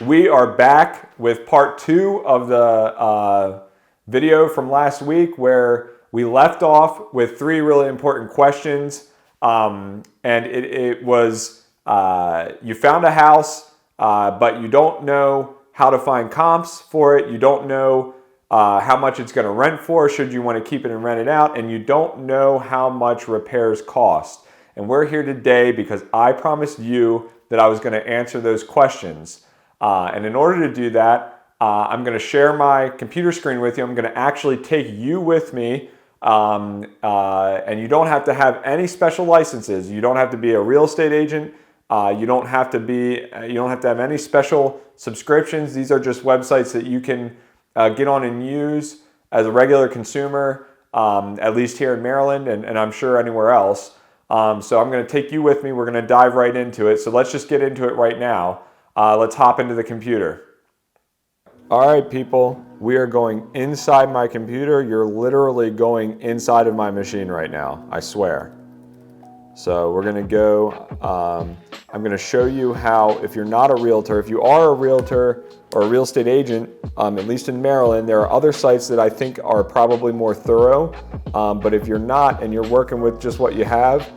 We are back with part 2 of the video from last week where we left off with 3 really important questions. And it was, you found a house, but you don't know how to find comps for it. You don't know how much it's going to rent for, should you want to keep it and rent it out, and you don't know how much repairs cost. And we're here today because I promised you that I was going to answer those questions. And in order to do that, I'm going to share my computer screen with you. I'm going to actually take you with me, and you don't have to have any special licenses. You don't have to be a real estate agent. You don't have to have any special subscriptions. These are just websites that you can get on and use as a regular consumer, at least here in Maryland, and I'm sure anywhere else. So I'm going to take you with me. We're going to dive right into it. So let's just get into it right now. Let's hop into the computer. All right, people, we are going inside my computer. You're literally going inside of my machine right now, I swear. So we're going to go, I'm going to show you how, if you're not a realtor, if you are a realtor or a real estate agent, at least in Maryland, there are other sites that I think are probably more thorough. But if you're not and you're working with just what you have,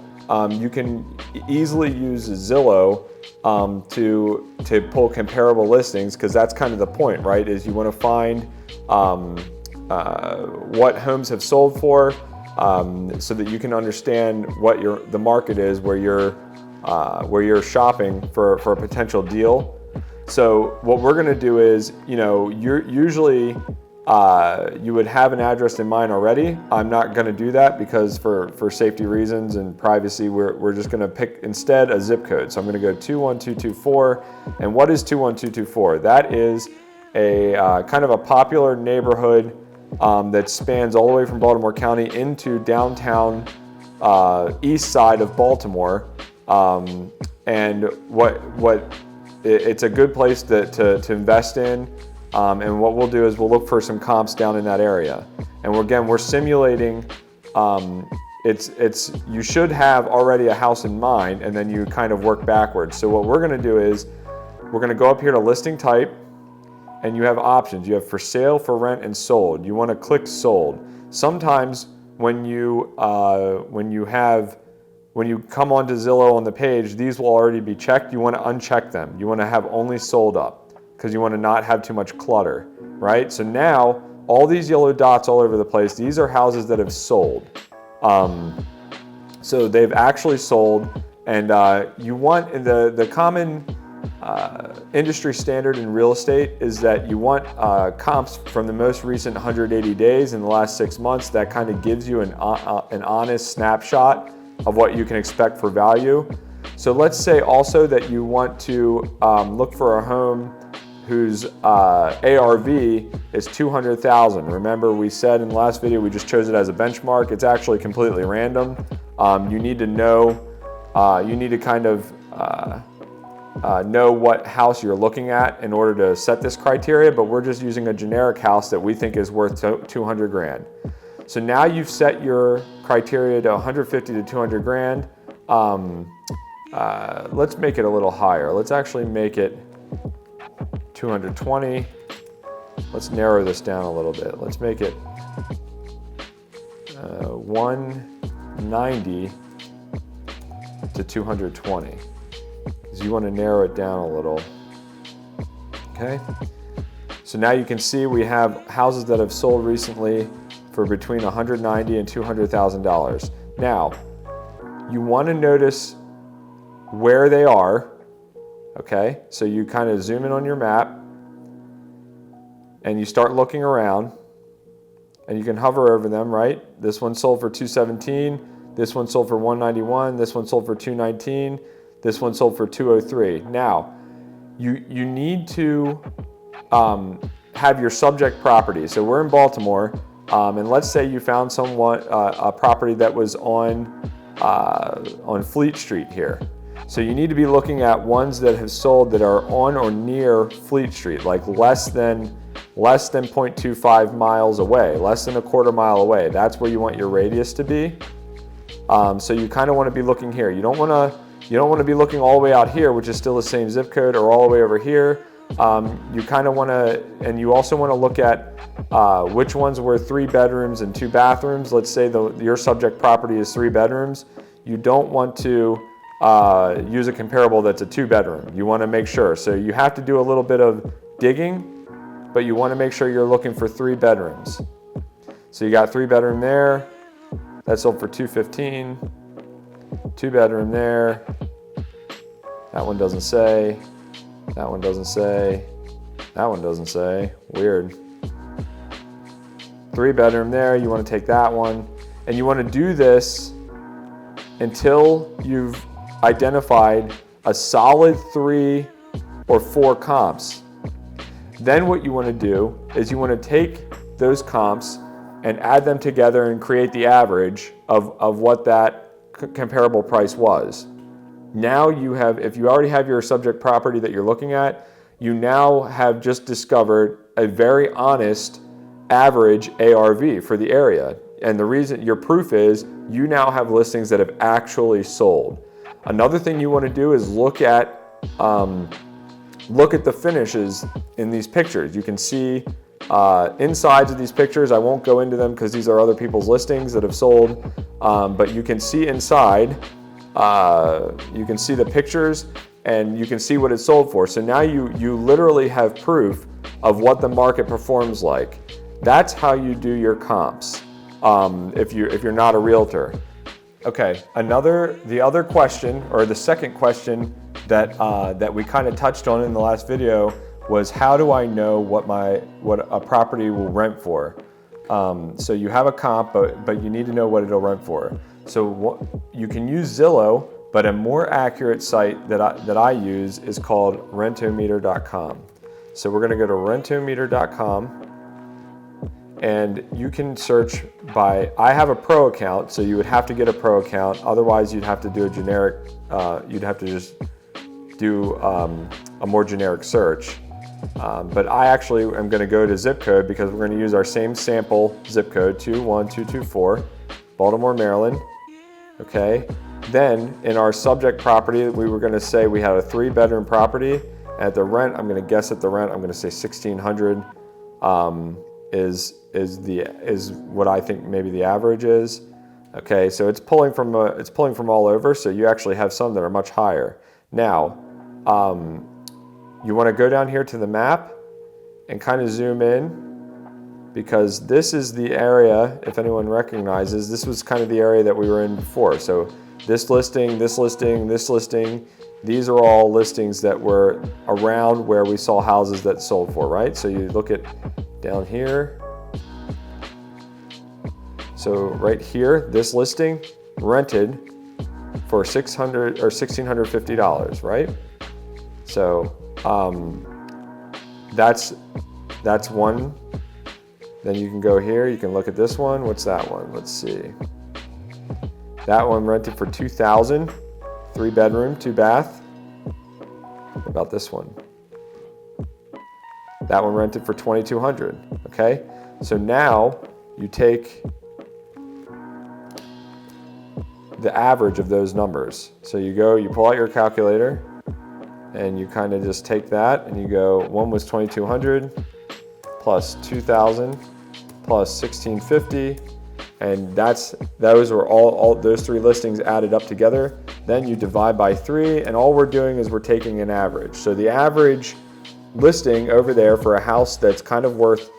you can easily use Zillow to pull comparable listings, because that's kind of the point, right? Is you want to find what homes have sold for, so that you can understand what the market is where you're shopping for a potential deal. So what we're going to do is, you're usually you would have an address in mind already. I'm not going to do that because for safety reasons and privacy, we're just going to pick instead a zip code. So I'm going to go 21224. And what is 21224? That is a kind of a popular neighborhood that spans all the way from Baltimore County into downtown east side of Baltimore. And it's a good place to invest in. And what we'll do is we'll look for some comps down in that area. And we're simulating, you should have already a house in mind, and then you kind of work backwards. So what we're going to do is we're going to go up here to listing type, and you have options. You have for sale, for rent, and sold. You want to click sold. Sometimes when you come onto Zillow on the page, these will already be checked. You want to uncheck them. You want to have only sold up, because you want to not have too much clutter, right? So now, all these yellow dots all over the place, these are houses that have sold. So they've actually sold, and you want, the common industry standard in real estate is that you want comps from the most recent 180 days in the last 6 months. That kind of gives you an honest snapshot of what you can expect for value. So let's say also that you want to look for a home whose ARV is 200,000. Remember, we said in the last video we just chose it as a benchmark. It's actually completely random. You need to know, you need to kind of know what house you're looking at in order to set this criteria, but we're just using a generic house that we think is worth 200 grand. So now you've set your criteria to 150 to 200 grand. Let's make it a little higher. Let's actually make it 220. Let's narrow this down a little bit. Let's make it 190 to 220, because you want to narrow it down a little. Okay. So now you can see we have houses that have sold recently for between $190,000 and $200,000. Now, you want to notice where they are. Okay, so you kind of zoom in on your map and you start looking around, and you can hover over them, right? This one sold for 217, this one sold for 191, this one sold for 219, this one sold for 203. Now, you need to have your subject property. So we're in Baltimore, and let's say you found a property that was on Fleet Street here. So you need to be looking at ones that have sold that are on or near Fleet Street, like less than 0.25 miles away, less than a quarter mile away. That's where you want your radius to be. So you kind of want to be looking here. You don't want to be looking all the way out here, which is still the same zip code, or all the way over here. you kind of want to, and you also want to look at which ones were 3 bedrooms and 2 bathrooms. Let's say your subject property is 3 bedrooms. You don't want to use a comparable that's a 2 bedroom. You want to make sure. So you have to do a little bit of digging, but you want to make sure you're looking for 3 bedrooms. So you got 3 bedroom there. That sold for $215. 2 bedroom there. That one doesn't say. That one doesn't say. That one doesn't say. Weird. 3 bedroom there. You want to take that one. And you want to do this until you've identified a solid 3 or 4 comps. Then what you want to do is you want to take those comps and add them together and create the average of what that comparable price was. Now you have, if you already have your subject property that you're looking at, you now have just discovered a very honest average ARV for the area. And the reason, your proof is you now have listings that have actually sold. Another thing you want to do is look at the finishes in these pictures. You can see insides of these pictures. I won't go into them because these are other people's listings that have sold, but you can see inside. You can see the pictures and you can see what it sold for. So now you literally have proof of what the market performs like. That's how you do your comps if you're not a realtor. Okay, the other question, or the second question that we kind of touched on in the last video was, how do I know what a property will rent for? So you have a comp, but you need to know what it'll rent for. So you can use Zillow, but a more accurate site that I use is called rentometer.com. So we're going to go to rentometer.com, and you can search by, I have a pro account, so you would have to get a pro account. Otherwise, you'd have to do a generic, you'd have to just do a more generic search. But I actually am going to go to zip code because we're going to use our same sample zip code, 21224, Baltimore, Maryland. Okay. Then in our subject property, we were going to say we had a 3 bedroom property. At the rent, I'm going to guess at the rent, I'm going to say $1,600 is what I think maybe the average is. Okay, so it's pulling from all over. So you actually have some that are much higher. Now, you want to go down here to the map and kind of zoom in, because this is the area, if anyone recognizes, this was kind of the area that we were in before. So this listing, this listing, this listing, these are all listings that were around where we saw houses that sold for, right? So you look at down here. So right here, this listing rented for $600 or $1,650, right? So that's one. Then you can go here, you can look at this one. What's that one? Let's see. That one rented for $2,000, 3 bedroom, 2 bath. What about this one? That one rented for $2,200, okay? So now you take the average of those numbers. So you pull out your calculator, and you kind of just take that and you go, one was $2,200 plus $2,000 plus $1,650, and those were all those 3 listings added up together. Then you divide by 3, and all we're doing is we're taking an average. So the average listing over there for a house that's kind of worth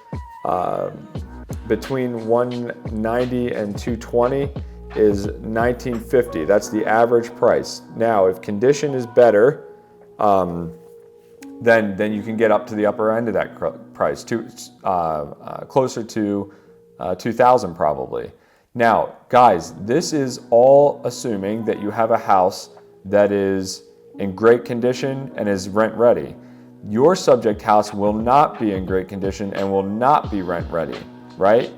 between $190 and $220 is $1,950. That's the average price. Now, if condition is better, then you can get up to the upper end of that price, closer to $2,000 probably. Now, guys, this is all assuming that you have a house that is in great condition and is rent ready. Your subject house will not be in great condition and will not be rent ready, right?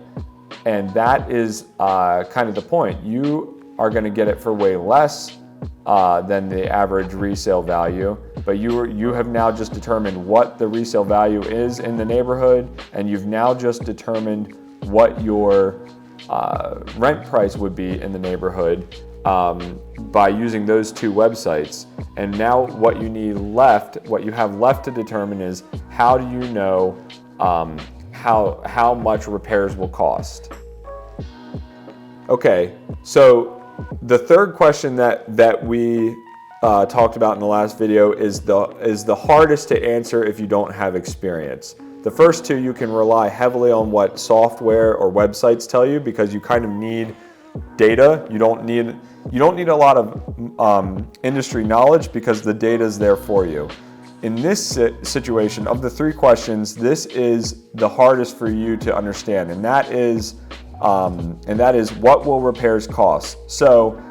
And that is kind of the point. You are going to get it for way less than the average resale value, but you have now just determined what the resale value is in the neighborhood, and you've now just determined what your rent price would be in the neighborhood by using those two websites. And now what you have left to determine is, how do you know how much repairs will cost? Okay, so the third question that we talked about in the last video is the hardest to answer if you don't have experience. The first two, you can rely heavily on what software or websites tell you, because you kind of need data. You don't need a lot of industry knowledge, because the data is there for you. In this situation, of the three questions, this is the hardest for you to understand, and that is what will repairs cost? So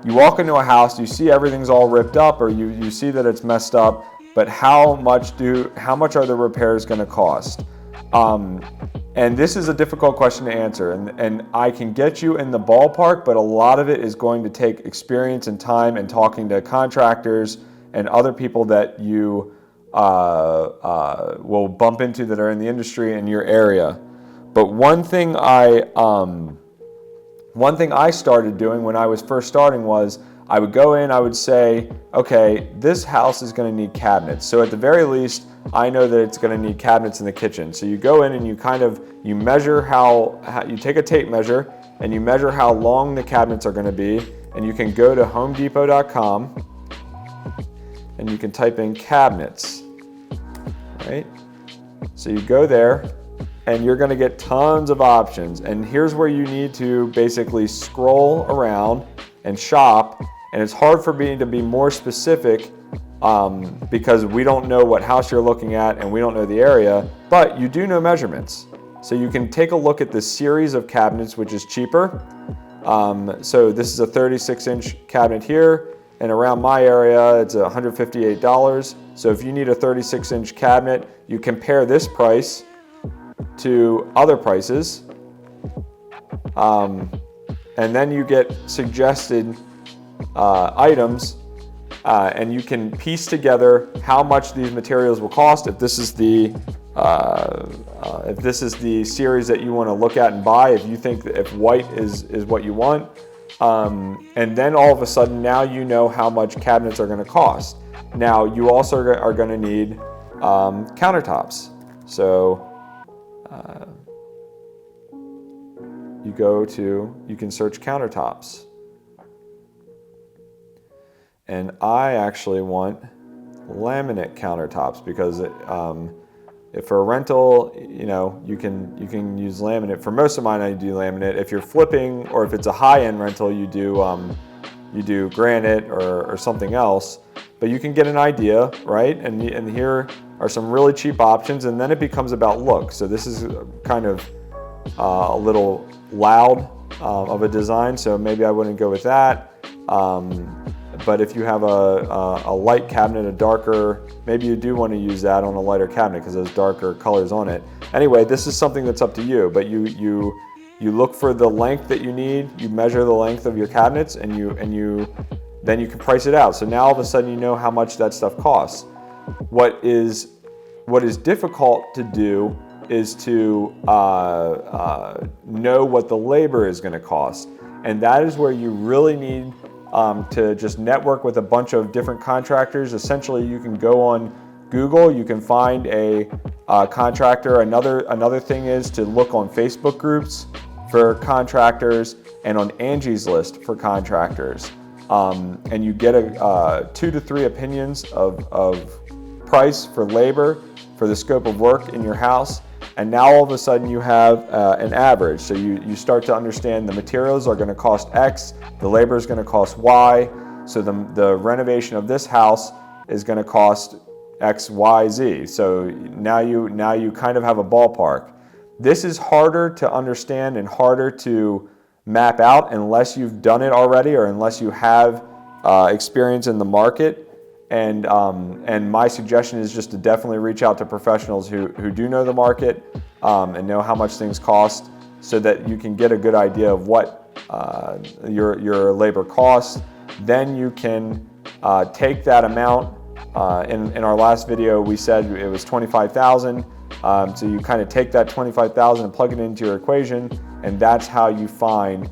you walk into a house, you see everything's all ripped up, or you see that it's messed up, but how much are the repairs going to cost? And this is a difficult question to answer, and I can get you in the ballpark, but a lot of it is going to take experience and time and talking to contractors and other people that you will bump into that are in the industry in your area. But one thing I started doing when I was first starting was, I would go in, I would say, okay, this house is going to need cabinets. So at the very least, I know that it's going to need cabinets in the kitchen. So you go in and you measure how you take a tape measure and you measure how long the cabinets are going to be, and you can go to homedepot.com and you can type in cabinets, right? So you go there and you're going to get tons of options, and here's where you need to basically scroll around and shop. And it's hard for me to be more specific because we don't know what house you're looking at and we don't know the area, but you do know measurements. So you can take a look at the series of cabinets, which is cheaper. So this is a 36-inch cabinet here, and around my area, it's $158. So if you need a 36-inch cabinet, you compare this price to other prices, and then you get suggested items, and you can piece together how much these materials will cost if this is the series that you want to look at and buy, if you think that if white is what you want, and then all of a sudden now you know how much cabinets are going to cost. Now you also are going to need countertops. So you can search countertops. And I actually want laminate countertops, because if for a rental, you can use laminate. For most of mine, I do laminate. If you're flipping, or if it's a high-end rental, you do granite or something else. But you can get an idea, right? And here are some really cheap options, and then it becomes about look. So this is kind of a little loud of a design, so maybe I wouldn't go with that. But if you have a light cabinet, a darker, maybe you do want to use that on a lighter cabinet because there's darker colors on it. Anyway, this is something that's up to you, but you look for the length that you need, you measure the length of your cabinets, and then you can price it out. So now all of a sudden you know how much that stuff costs. What is difficult to do is to know what the labor is going to cost, and that is where you really need to just network with a bunch of different contractors. Essentially, you can go on Google, you can find a contractor. Another thing is to look on Facebook groups for contractors and on Angie's List for contractors. And you get 2 to 3 opinions of price for labor for the scope of work in your house. And now all of a sudden you have an average. So you start to understand the materials are going to cost X, the labor is going to cost Y. So the renovation of this house is going to cost X, Y, Z. So now you kind of have a ballpark. This is harder to understand and harder to map out unless you've done it already, or unless you have experience in the market. And my suggestion is just to definitely reach out to professionals who do know the market and know how much things cost, so that you can get a good idea of what your labor costs. Then you can take that amount. In our last video, we said it was $25,000. So you kind of take that $25,000 and plug it into your equation, and that's how you find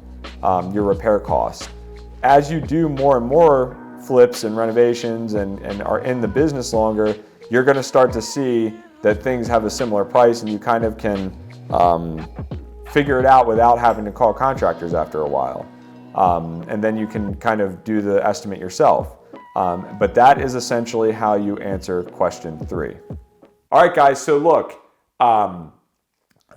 your repair costs. as you do more and more flips and renovations and are in the business longer, you're going to start to see that things have a similar price, and you kind of can figure it out without having to call contractors after a while. And then you can kind of do the estimate yourself. But that is essentially how you answer question 3. All right, guys, so look,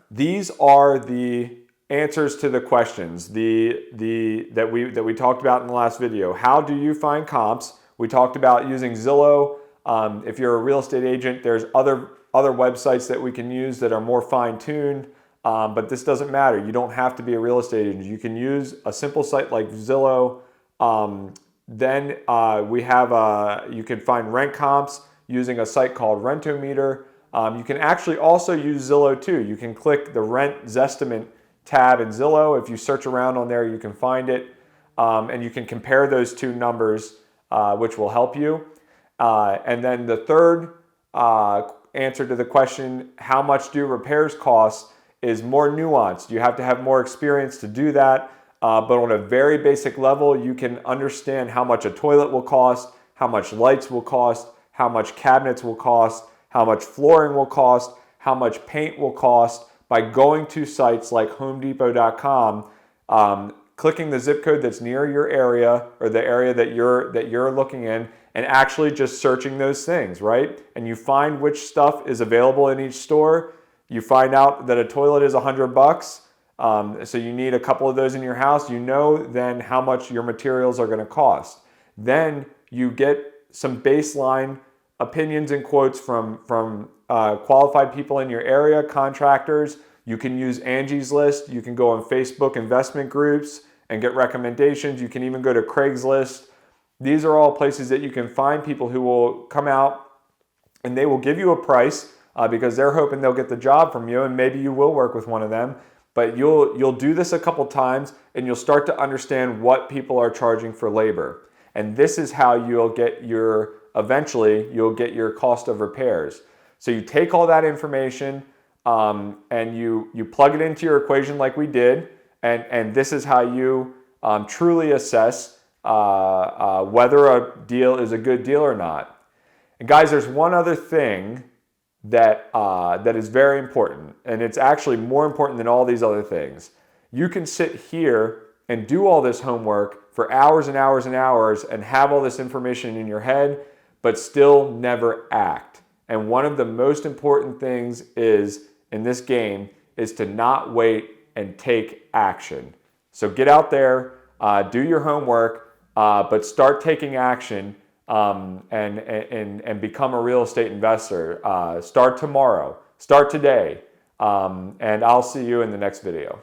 these are the answers to the questions that we talked about in the last video. How do you find comps? We talked about using Zillow. If you're a real estate agent, there's other websites that we can use that are more fine-tuned, but this doesn't matter. You don't have to be a real estate agent. You can use a simple site like Zillow. Then we have you can find rent comps using a site called Rentometer. You can actually also use Zillow too. You can click the Rent Zestimate tab in Zillow. If you search around on there, you can find it, and you can compare those two numbers, which will help you. And then the third answer to the question, how much do repairs cost, is more nuanced. You have to have more experience to do that, but on a very basic level, you can understand how much a toilet will cost, how much lights will cost, how much cabinets will cost, how much flooring will cost, how much paint will cost, by going to sites like homedepot.com, clicking the zip code that's near your area or the area that you're looking in, and actually just searching those things, right? And you find which stuff is available in each store. You find out that a toilet is $100, so you need a couple of those in your house. You know then how much your materials are going to cost. Then you get some baseline opinions and quotes from qualified people in your area, contractors. You can use Angie's List. You can go on Facebook investment groups and get recommendations. You can even go to Craigslist. These are all places that you can find people who will come out and they will give you a price because they're hoping they'll get the job from you, and maybe you will work with one of them. But you'll do this a couple times and you'll start to understand what people are charging for labor. And this is how eventually you'll get your cost of repairs. So you take all that information and you plug it into your equation like we did, and this is how you truly assess whether a deal is a good deal or not. And guys, there's one other thing that is very important, and it's actually more important than all these other things. You can sit here and do all this homework for hours and hours and hours and have all this information in your head, but still never act. And one of the most important things in this game is to not wait and take action. So get out there, do your homework, but start taking action and become a real estate investor. Start tomorrow, start today, and I'll see you in the next video.